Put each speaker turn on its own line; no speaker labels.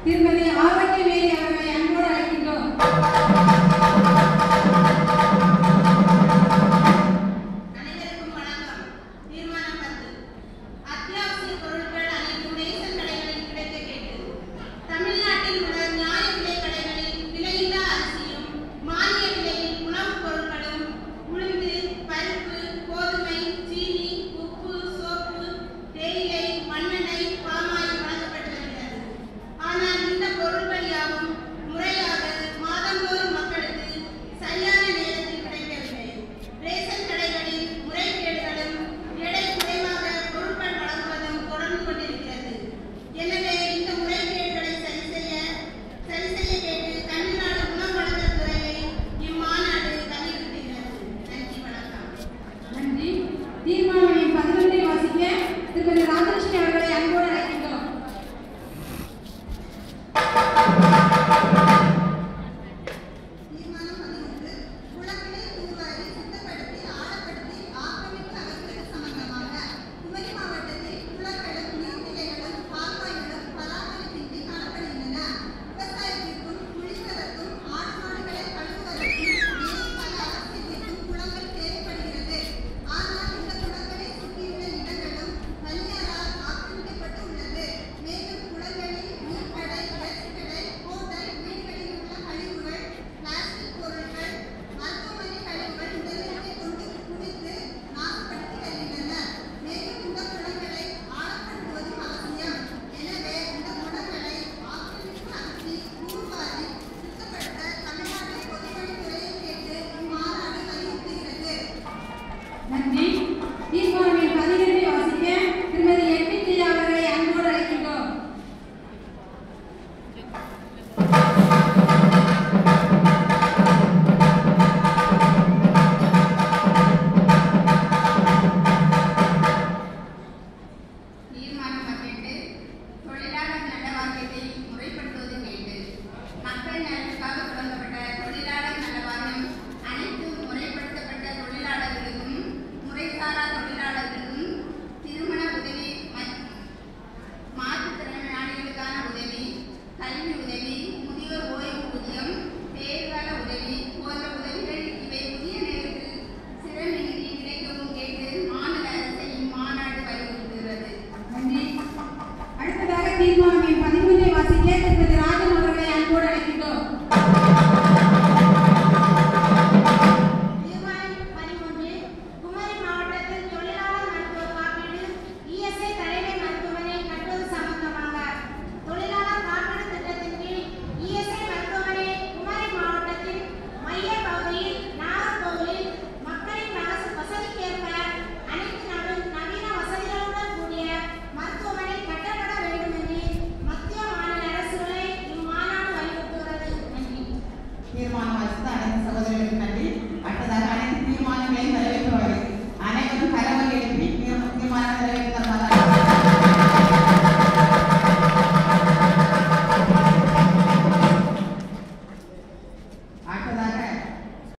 திருமதி ஆரோக்கியமேரி அவர்களை அன்போடு அழைக்கின்றோம்.
அனைவருக்கும் வணக்கம். தீர்மானம் 10. அத்தியாவசிய பொருட்கள் அனைத்தும் ரேஷன் கடைகளில் கிடைக்க கேட்டது. தமிழ்நாட்டில் உள்ள நியாய விலை கடைகளில் விலையில்லா அரிசியும் மானிய விலையில் உணவுப் பொருட்களும் உளுந்து, பருப்பு, கோதுமை, சீனி, உப்பு, சோப்பு, தேயிலை, மண்ணெண்ணெய், பாமாயில் வழங்கப்பட்டு வருகிறது. ஆனால் இந்த பொருட்கள் யாவும் முறையாக மாதந்தோறும் மக்களுக்கு சரியான நேரத்தில் கிடைக்கவில்லை. ரேஷன் கடைகளில் முறைகேடுகளும் எடை குறைவாக பொருட்கள் வழங்குவதும் தொடர்ந்து கொண்டிருக்கிறது. எனவே இந்த முறைகேடுகளை சரி செய்ய கேட்டு தமிழ்நாடு உணவு வழங்கல் துறையை இம்மாநாடு வலியுறுத்துகிறது. நன்றி, வணக்கம்.
நன்றி. தீர்மானம் எண் 11 வாசிக்க திருமதி ராஜலட்சுமி அவர்களை அன்போடு அழைக்கின்றோம்.
தீர்மானம் 11. குளங்களை தூர்வாரி சுத்தப்படுத்தி ஆழப்படுத்தி ஆக்கிரமிப்பு அகற்றுவது சம்பந்தமாக குமரி மாவட்டத்தில் குளங்களும் நீர்நிலைகளும் பால்வாய்களும் பராமரிப்பின்றி காணப்படுகின்றன. விவசாயத்திற்கும் குளிப்பதற்கும் ஆடு மாடுகளை கழுவுவதற்கும் மேற்பல அவசியத்திற்கும் குளங்கள் தேவைப்படுகிறது. ஆனால் இந்த குளங்களை சுற்றியுள்ள இடங்களும் தனியாரால் ஆக்கிரமிக்கப்பட்டு உள்ளது. மேலும் குளங்களில் மீன்கடை, இறைச்சிக்கடை, ஹோட்டல், வீடுகளில் உள்ள கழிவுகள், பிளாஸ்டிக் பொருட்கள், மருத்துவமனை கழிவுகள் உடலிலே கொண்டு குடித்து நாசப்படுத்தி வருகின்றன. மேலும் இந்த குளங்களை ஆழப்படுத்துவதும் அவசியம். எனவே இந்த குளங்களை ஆக்கிரமிப்பு அகற்றி தூர்வாரி சுத்தப்படுத்த தமிழ்நாடு பொதுப்பணித்துறையை கேட்டு இம்மாநாடு வலியுறுத்துகிறது.
நன்றி. தீர்மானம் எண் 12 வாசிக்க திருமதி எட்வின் அவர்களை அன்போடு அழைக்கின்றோம்.